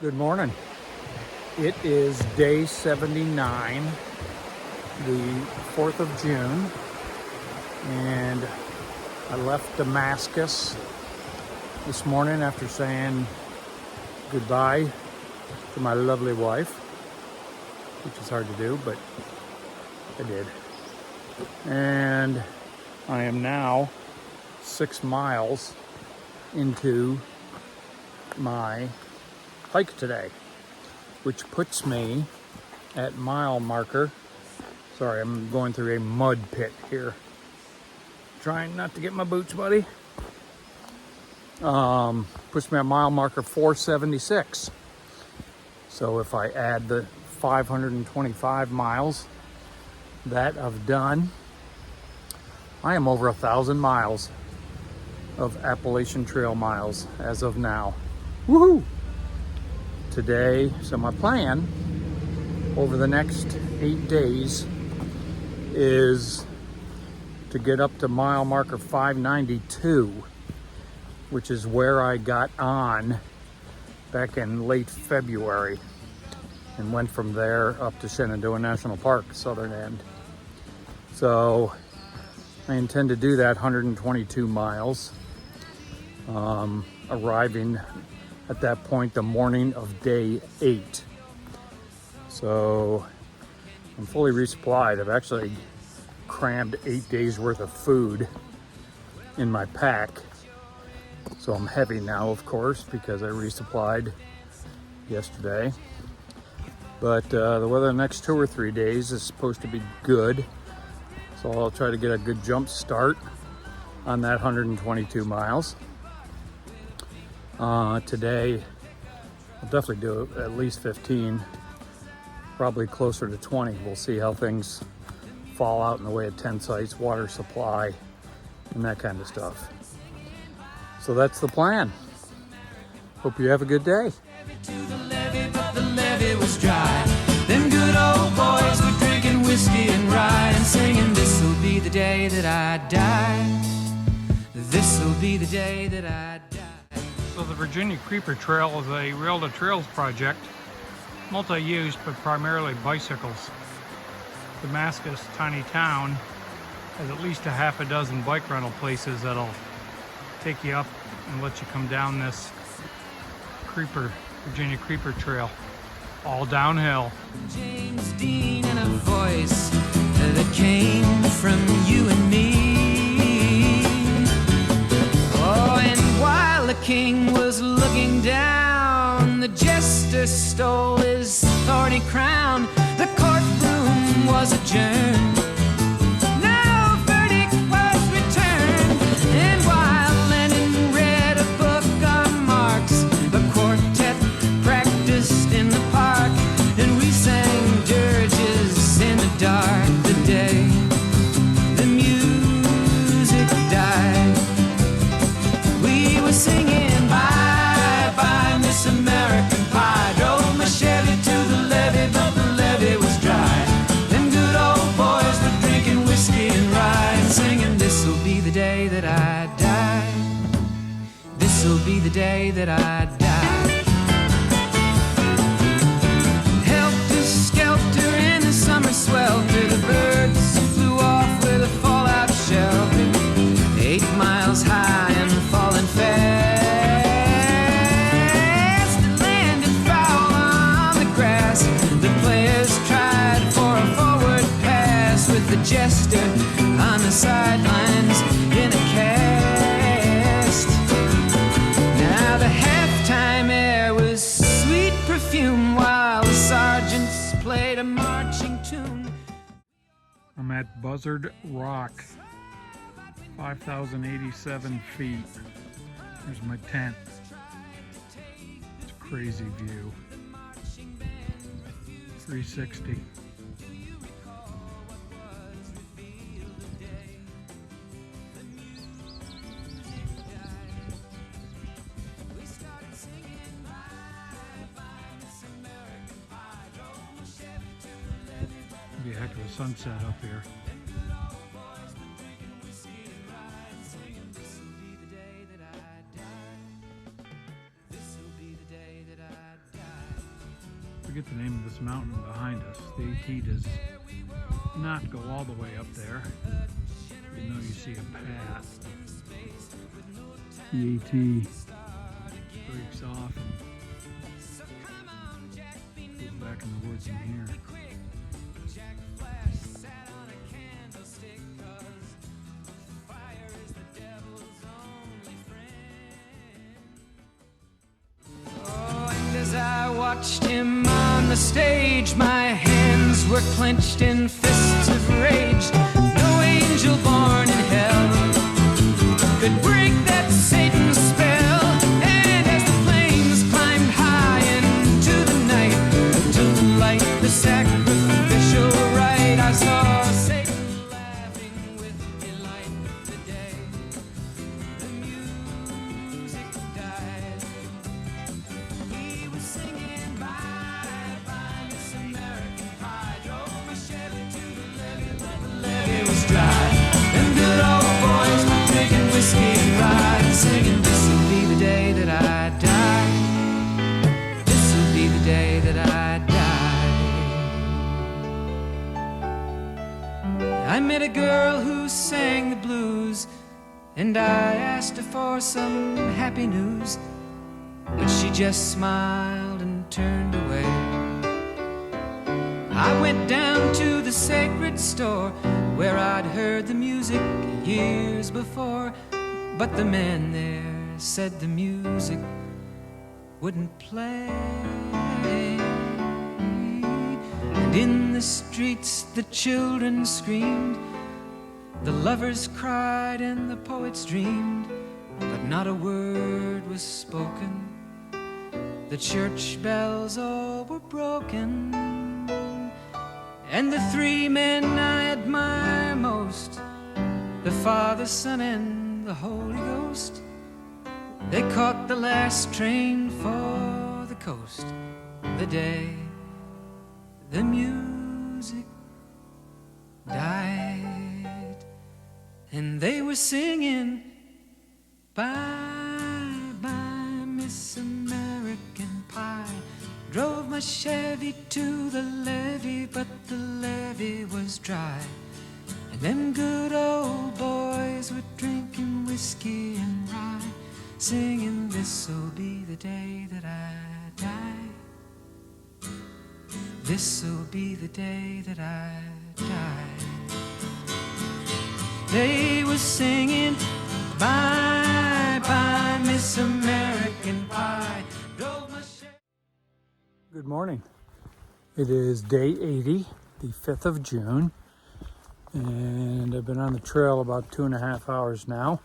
Good morning. It is day 79, the 4th of June, and I left Damascus this morning after saying goodbye to my lovely wife, which is hard to do, but I did. And I am now 6 miles into my hike today, which puts me at mile marker. Sorry, I'm going through a mud pit here. Trying not to get my boots muddy. Puts me at mile marker 476. So if I add the 525 miles that I've done, I am over 1,000 miles of Appalachian Trail miles as of now. Woohoo! Today, so my plan over the next 8 days is to get up to mile marker 592, which is where I got on back in late February and went from there up to Shenandoah National Park, southern end. So I intend to do that 122 miles, arriving at that point the morning of day 8. So I'm fully resupplied. I've actually crammed 8 days worth of food in my pack. So I'm heavy now, of course, because I resupplied yesterday. But the weather the next 2 or 3 days is supposed to be good. So I'll try to get a good jump start on that 122 miles. Today, I'll definitely do at least 15, probably closer to 20. We'll see how things fall out in the way of tent sites, water supply, and that kind of stuff. So that's the plan. Hope you have a good day. Them good old boys were drinking whiskey and rye and singing, "This'll be the day that I die. This'll be the day that I die." So the Virginia Creeper Trail is a Rail to Trails project, multi-use but primarily bicycles. Damascus, tiny town, has at least a half a dozen bike rental places that'll take you up and let you come down this Virginia Creeper Trail, all downhill. James Dean and a voice that came from you and me. Oh, and while the king was looking down, the jester stole his thorny crown. The courtroom was adjourned. No verdict was returned. And while Lenin read a book on Marx, a quartet practiced in the park, and we sang dirges in the dark. The day the music died, we were singing bye bye Miss American Pie. Drove my Chevy to the levee, but the levee was dry. Them good old boys were drinking whiskey and rye and singing, "This'll be the day that I die. This'll be the day that I die." Helter skelter in the summer swelter, the birds flew off with a fallout shelter. 8 miles high and falling fast. It landed foul on the grass. The players tried for a forward pass with the jester on the sidelines in a cast. Now the halftime air was sweet perfume while the sergeants played a marching tune. I'm at Buzzard Rock, 5,087 feet. There's my tent. It's a crazy view. 360. Be a heck of a sunset up here. forget the name of this mountain behind us. The AT does not go all the way up there, even though you see a path. The AT breaks off and goes back in the woods in here. As I watched him on the stage, my hands were clenched in fists of rage. No angel born in hell could break that Satan's spell. And as the flames climbed high into the night to light the sacrificial rite, I saw Satan laughing with delight. The day the music died, he was singing bye bye Miss American Pie. Drove my Chevy to the levee, but the levee was dry. Them good old boys were drinking whiskey and rye and singing, this'll be the day that I die. This'll be the day that I die. I met a girl who sang the blues, and I asked her for some happy news, but she just smiled and turned away. I went down to the sacred store where I'd heard the music years before, but the man there said the music wouldn't play. And in the streets the children screamed, the lovers cried and the poets dreamed, but not a word was spoken. The church bells all were broken, and the three men I admire most, the Father, Son, and the Holy Ghost, they caught the last train for the coast. The day the music died, and they were singing bye bye Miss American Pie. Drove my Chevy to the levee, but the levee was dry. And them good old boys were drinking whiskey and rye, singing, this'll be the day that I die. This'll be the day that I die. They were singing bye bye Miss American Pie. Drove my Chevy. Good morning. It is day 80, the 5th of June, and I've been on the trail about 2.5 hours now.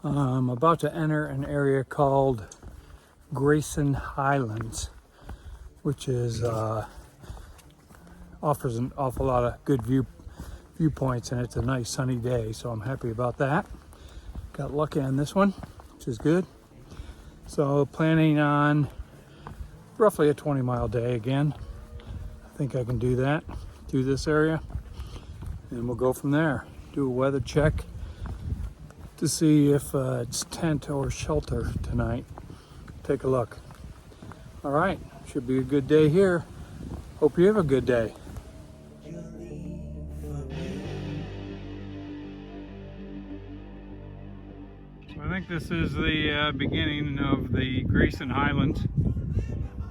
I'm about to enter an area called Grayson Highlands, which is offers an awful lot of good viewpoints, and it's a nice sunny day, so I'm happy about that. Got lucky on this one, which is good. So planning on roughly a 20-mile day again. I think I can do that through this area, and we'll go from there. Do a weather check to see if it's tent or shelter tonight. Take a look. All right, should be a good day here. Hope you have a good day. So I think this is the beginning of the Grayson Highlands.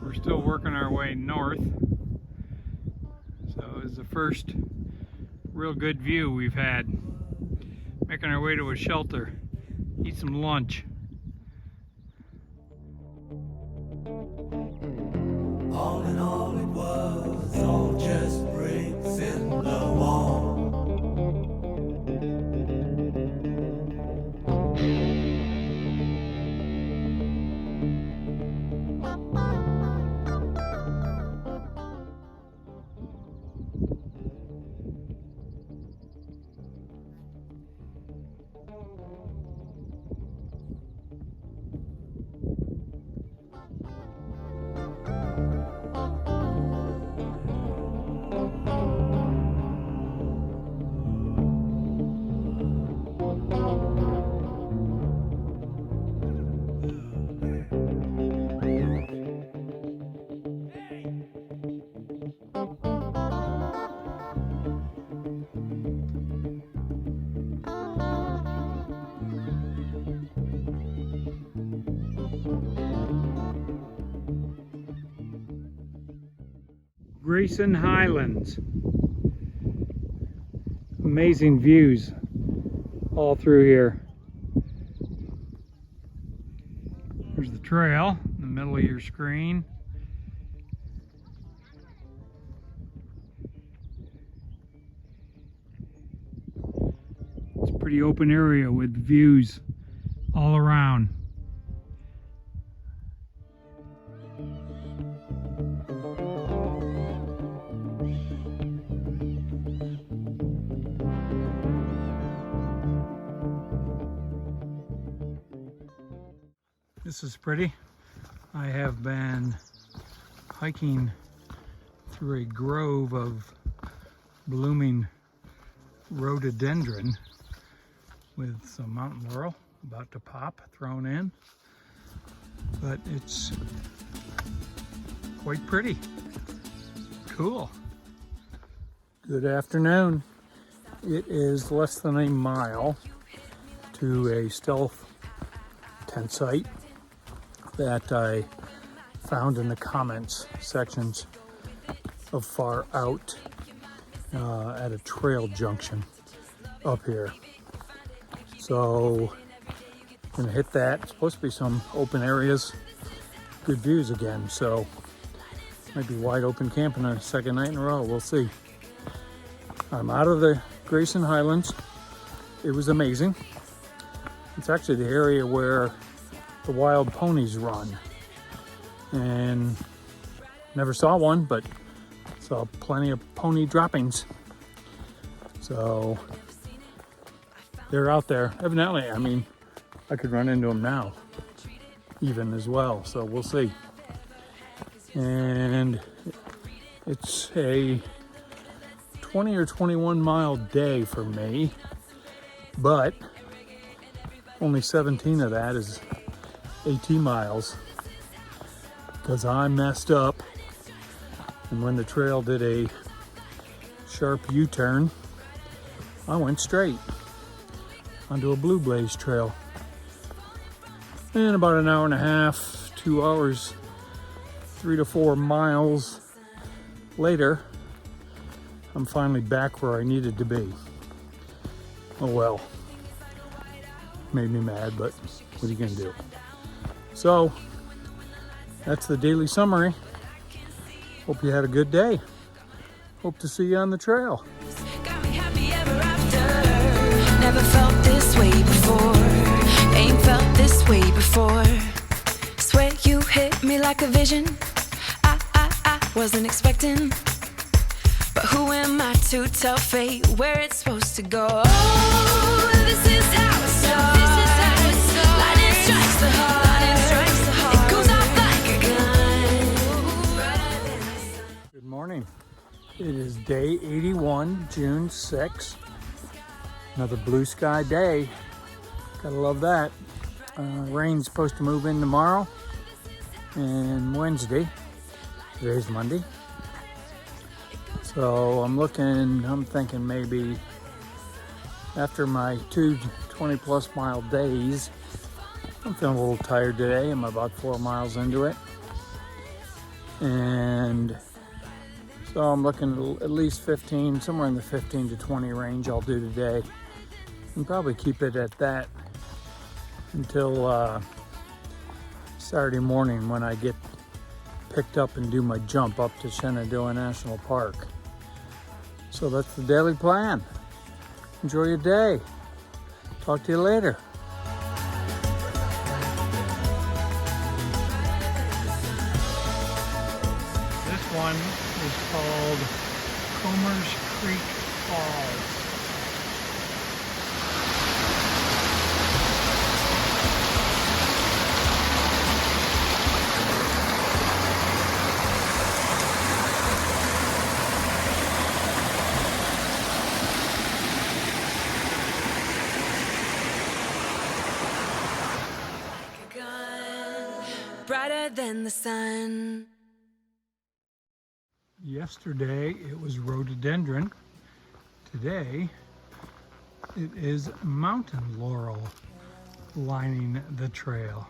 We're still working our way north. So it's the first real good view we've had. Making our way to a shelter, eat some lunch. All in all, it was all just bricks in the wall. Grayson Highlands. Amazing views all through here. There's the trail in the middle of your screen. It's a pretty open area with views all around. This is pretty. I have been hiking through a grove of blooming rhododendron with some mountain laurel about to pop, thrown in. But it's quite pretty. Cool. Good afternoon. It is less than a mile to a stealth tent site that I found in the comments sections of Far Out at a trail junction up here. So I'm gonna hit that. It's supposed to be some open areas, good views again. So might be wide open camping a second night in a row. We'll see. I'm out of the Grayson Highlands. It was amazing. It's actually the area where the wild ponies run, and never saw one, but saw plenty of pony droppings. So they're out there. Evidently, I mean, I could run into them now, even as well. So we'll see. And it's a 20 or 21 mile day for me, but only 17 of that is 18 miles because I messed up, and when the trail did a sharp U-turn, I went straight onto a blue blaze trail. And about an hour and a half, 2 hours, 3 to 4 miles later, I'm finally back where I needed to be. Oh well, made me mad, but what are you gonna do? So that's the daily summary. Hope you had a good day. Hope to see you on the trail. Got me happy ever after. Never felt this way before. Ain't felt this way before. Swear you hit me like a vision. I wasn't expecting. But who am I to tell fate where it's supposed to go? Oh, this is how it starts. Lightning strikes the heart. It goes off like a gun. Good morning. It is day 81, June 6th. Another blue sky day. Gotta love that. Rain's supposed to move in tomorrow and Wednesday. Today's Monday. So I'm thinking maybe after my 2 20+ mile days, I'm feeling a little tired today. I'm about 4 miles into it. And so I'm looking at least 15, somewhere in the 15 to 20 range I'll do today. And probably keep it at that until Saturday morning when I get picked up and do my jump up to Shenandoah National Park. So that's the daily plan. Enjoy your day. Talk to you later. This one is called Comer's Creek Falls. Brighter than the sun. Yesterday it was rhododendron. Today it is mountain laurel lining the trail.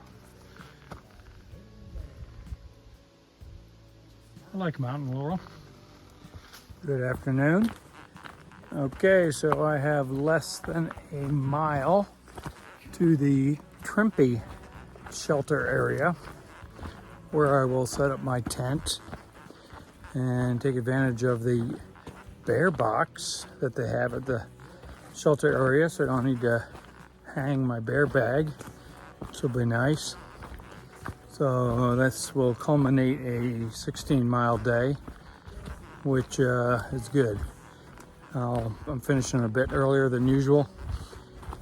I like mountain laurel. Good afternoon. Okay, so I have less than a mile to the Trimpe shelter area where I will set up my tent and take advantage of the bear box that they have at the shelter area, so I don't need to hang my bear bag, which will be nice. So this will culminate a 16-mile day, which is good. I'm finishing a bit earlier than usual,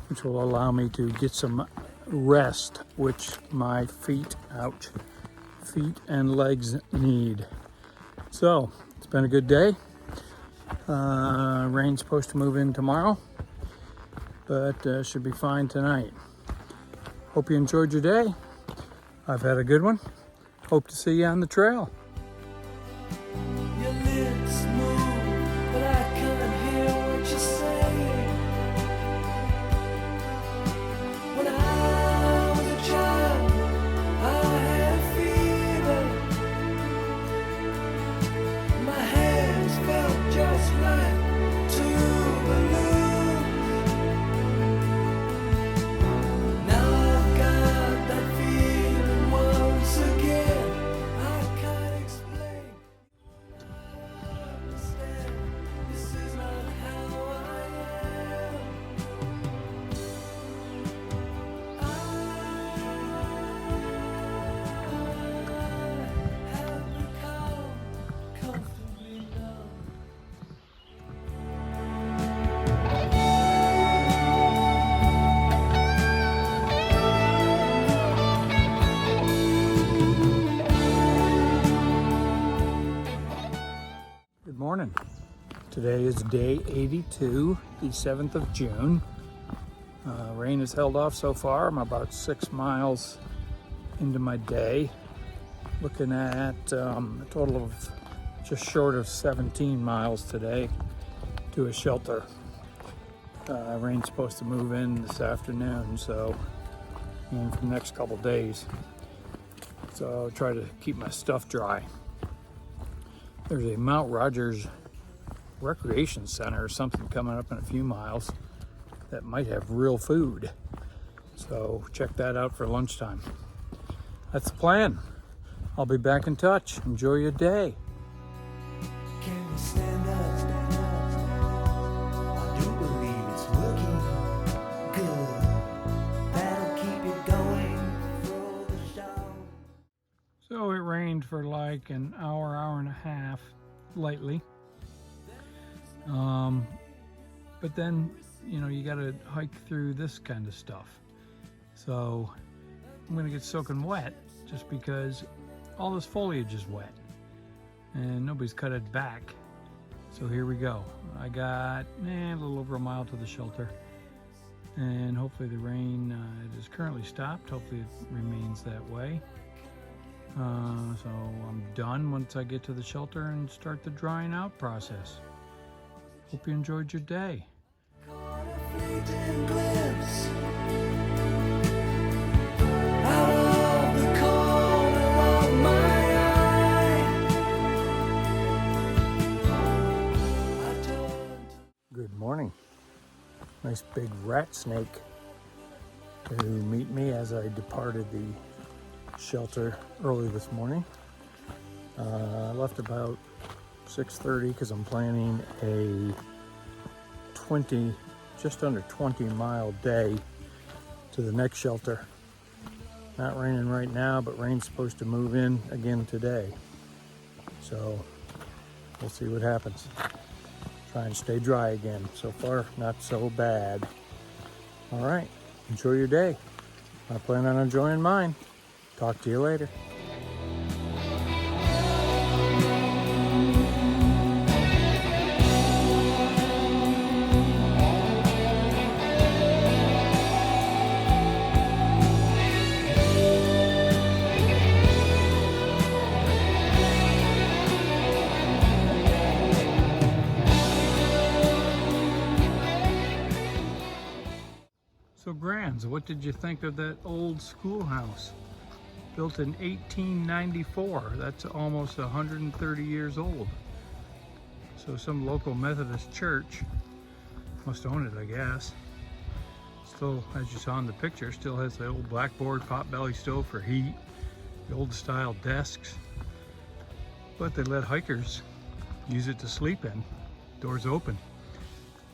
which will allow me to get some rest, which my feet and legs need. So it's been a good day. Rain's supposed to move in tomorrow, but should be fine tonight. Hope you enjoyed your day. I've had a good one. Hope to see you on the trail. Your lips move, but I can't hear what you're saying. When I was a child, I had fever. My hands felt just like two balloons. Now I've got that feeling once again. I can't explain. Understand, this is not how I am. I have become comfortably numb. Good morning. Today is day 82, the 7th of June. Rain has held off so far. I'm about 6 miles into my day. Looking at a total of just short of 17 miles today to a shelter. Rain's supposed to move in this afternoon, so and for the next couple days. So I'll try to keep my stuff dry. There's a Mount Rogers Recreation Center or something coming up in a few miles that might have real food. So check that out for lunchtime. That's the plan. I'll be back in touch. Enjoy your day. Can you stand up, stand up? I do believe it's working good. That'll keep it going for the show. So it rained for like an hour and a half lightly. But then, you know, you got to hike through this kind of stuff. So I'm going to get soaking wet just because all this foliage is wet and nobody's cut it back. So here we go. I got a little over a mile to the shelter, and hopefully the rain it is currently stopped. Hopefully it remains that way. So I'm done once I get to the shelter and start the drying out process. Hope you enjoyed your day. Caught a fleeting glimpse out of the corner of my eye. I turned. Good morning. Nice big rat snake to meet me as I departed the shelter early this morning. I left about 6:30 because I'm planning a just under 20 mile day to the next shelter. Not raining right now, but rain's supposed to move in again today. So we'll see what happens. Try and stay dry again. So far, not so bad. All right, enjoy your day. I plan on enjoying mine. Talk to you later. So Grands, what did you think of that old schoolhouse? Built in 1894. That's almost 130 years old. So some local Methodist church must own it, I guess. Still, as you saw in the picture, still has the old blackboard potbelly stove for heat, the old style desks. But they let hikers use it to sleep in, doors open.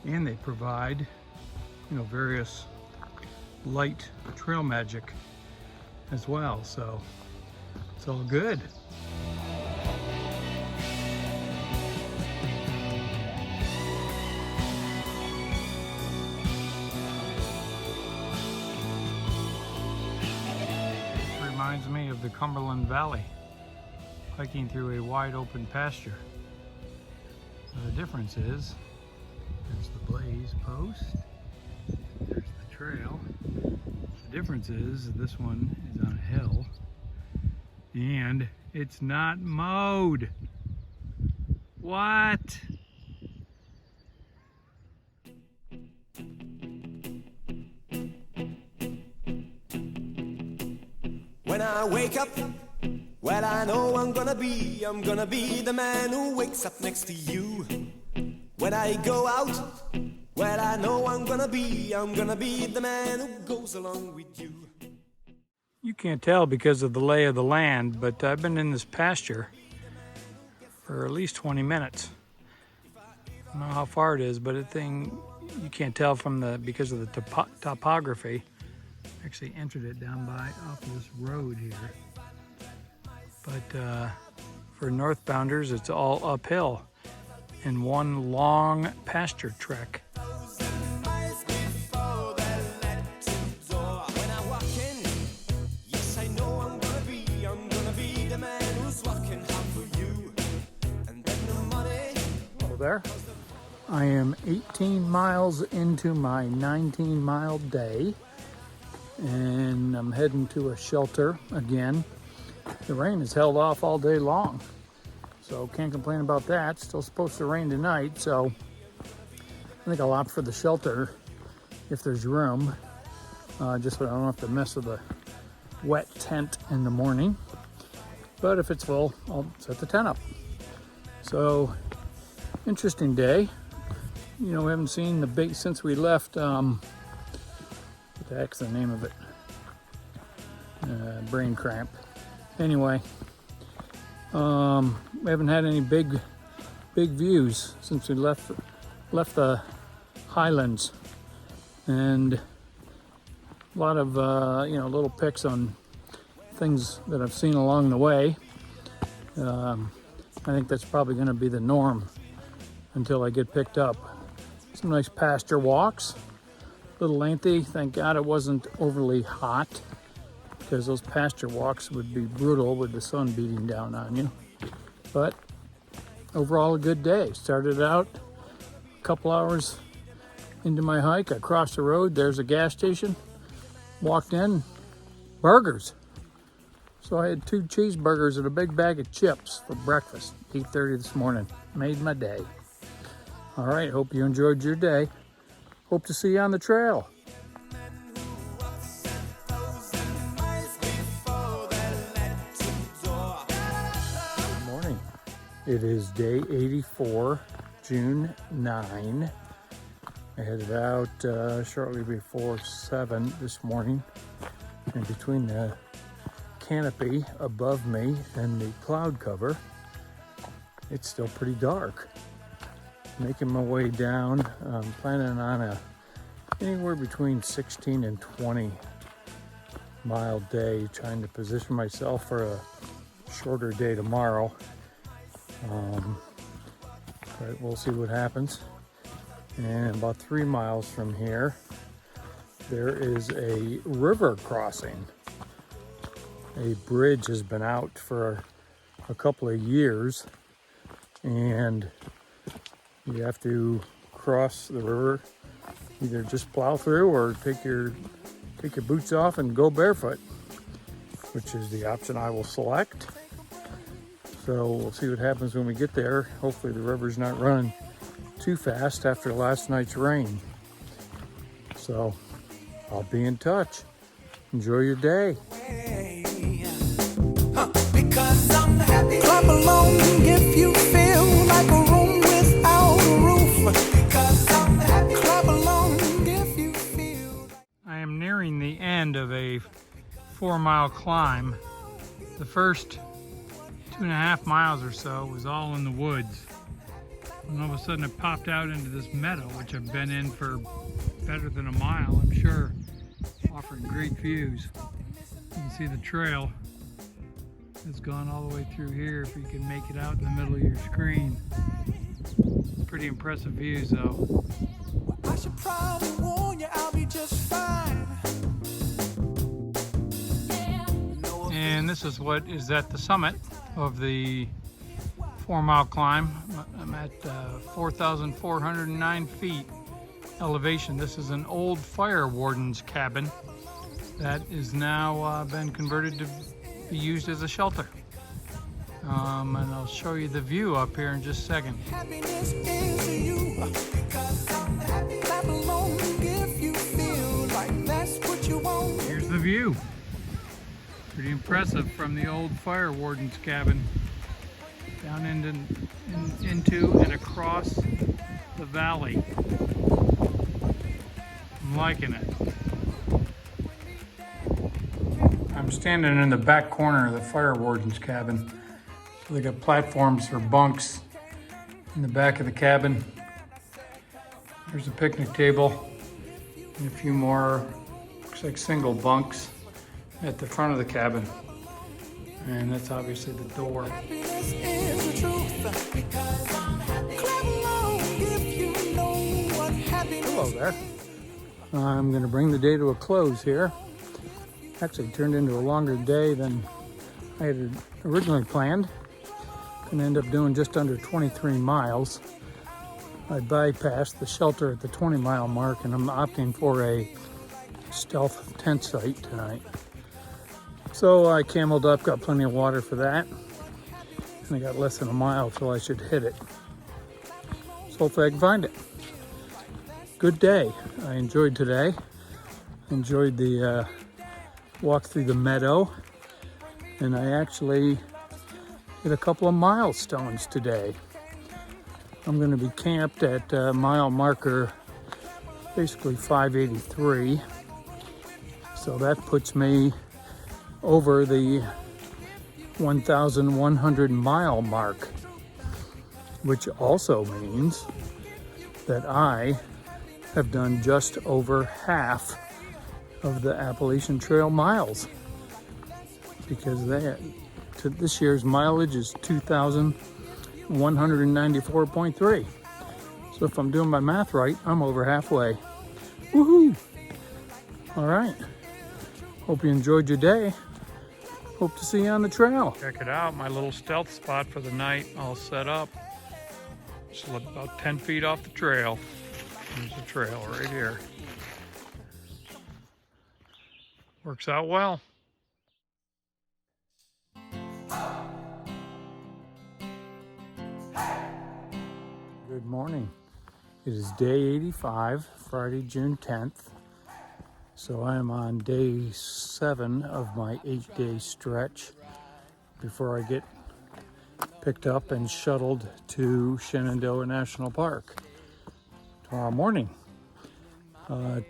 And they provide, you know, various light trail magic as well. So it's all good. Reminds me of the Cumberland Valley, hiking through a wide open pasture. Now the difference is, there's the blaze post, there's the trail. The difference is this one is on a hill and it's not mowed. What? When I wake up, well, I know I'm gonna be the man who wakes up next to you. When I go out, well, I know I'm gonna be the man who goes along with you. You can't tell because of the lay of the land, but I've been in this pasture for at least 20 minutes. I don't know how far it is, but you can't tell because of the topography. Actually entered it down off of this road here. But for northbounders, it's all uphill in one long pasture trek. Hello there. I am 18 miles into my 19-mile day, and I'm heading to a shelter again. The rain has held off all day long, so can't complain about that. Still supposed to rain tonight, so I think I'll opt for the shelter if there's room, just so I don't have to mess with the wet tent in the morning. But if it's full, I'll set the tent up. So, interesting day. You know, we haven't seen the big since we left. What the heck's the name of it? Brain cramp. Anyway, we haven't had any big views since we left the Highlands, and a lot of little pics on things that I've seen along the way. I think that's probably going to be the norm until I get picked up. Some nice pasture walks, a little lengthy. Thank God it wasn't overly hot, because those pasture walks would be brutal with the sun beating down on you. But overall, a good day. Started out a couple hours into my hike. I crossed the road. There's a gas station. Walked in, burgers. So I had 2 cheeseburgers and a big bag of chips for breakfast. 8:30 this morning. Made my day. All right, hope you enjoyed your day. Hope to see you on the trail. Good morning. It is day 84, June 9. I headed out shortly before 7 this morning. And between the canopy above me and the cloud cover, it's still pretty dark. Making my way down, planning on anywhere between 16 and 20 mile day, trying to position myself for a shorter day tomorrow. But we'll see what happens. And about 3 miles from here, there is a river crossing. A bridge has been out for a couple of years, and you have to cross the river, either just plow through or take your boots off and go barefoot, which is the option I will select. So we'll see what happens when we get there. Hopefully the river's not running too fast after last night's rain. So I'll be in touch. Enjoy your day. Because I'm happy. Clap along if you feel like a room without 4-mile climb, the first 2.5 miles or so was all in the woods. And all of a sudden it popped out into this meadow, which I've been in for better than a mile, I'm sure, offering great views. You can see the trail has gone all the way through here if you can make it out in the middle of your screen. Pretty impressive views though. I should probably warn you, I'll be just fine. And this is what is at the summit of the 4-mile climb. I'm at 4,409 feet elevation. This is an old fire warden's cabin that is now been converted to be used as a shelter. And I'll show you the view up here in just a second. Happiness is you, because I'm happy. Clap along if you feel like that's what you want. Here's the view. Pretty impressive from the old fire warden's cabin. Down into and across the valley. I'm liking it. I'm standing in the back corner of the fire warden's cabin. So they got platforms for bunks in the back of the cabin. There's a picnic table and a few more, looks like single bunks at the front of the cabin. And that's obviously the door. Happiness is the truth, because I'm happy. Clap along if you know what happiness is. Hello there. I'm going to bring the day to a close here. Actually turned into a longer day than I had originally planned. Gonna end up doing just under 23 miles. I bypassed the shelter at the 20-mile mark, and I'm opting for a stealth tent site tonight. So I cameled up, got plenty of water for that, and I got less than a mile till I should hit it. So hopefully I can find it. Good day. I enjoyed today. Enjoyed the walk through the meadow, and I actually hit a couple of milestones today. I'm going to be camped at mile marker basically 583, so that puts me over the 1,100 mile mark, which also means that I have done just over half of the Appalachian Trail miles, because this year's mileage is 2,194.3. So if I'm doing my math right, I'm over halfway. Woohoo! All right. Hope you enjoyed your day. Hope to see you on the trail. Check it out, my little stealth spot for the night, all set up. Just about 10 feet off the trail. There's the trail right here. Works out well. Good morning. It is day 85, Friday, June 10th. So I am on day 7 of my 8-day stretch before I get picked up and shuttled to Shenandoah National Park tomorrow morning.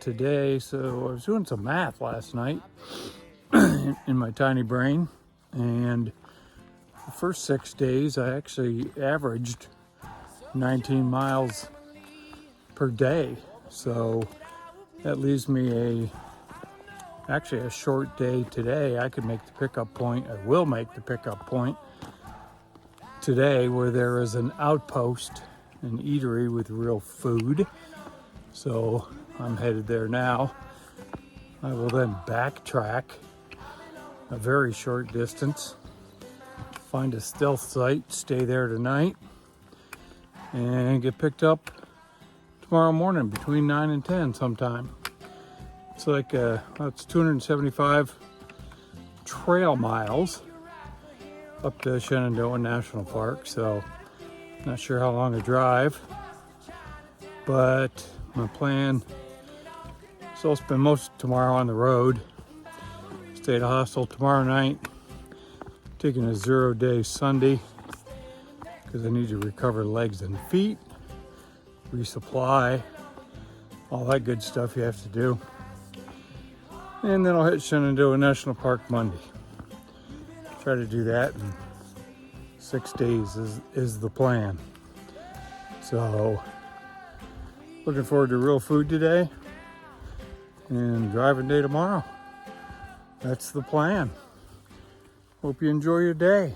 Today, so I was doing some math last night in my tiny brain, and the first 6 days I actually averaged 19 miles per day. So that leaves me actually a short day today. I could make the pickup point. I will make the pickup point today where there is an outpost, an eatery with real food. So I'm headed there now. I will then backtrack a very short distance, find a stealth site, stay there tonight, and get picked up tomorrow morning between 9 and 10 sometime. It's like it's 275 trail miles up to Shenandoah National Park, so not sure how long a drive, but my plan is I'll spend most of tomorrow on the road, stay at a hostel tomorrow night, taking a 0-day Sunday because I need to recover legs and feet, resupply, all that good stuff you have to do. And then I'll hit Shenandoah National Park Monday. Try to do that in 6 days is the plan. So, looking forward to real food today and driving day tomorrow. That's the plan. Hope you enjoy your day.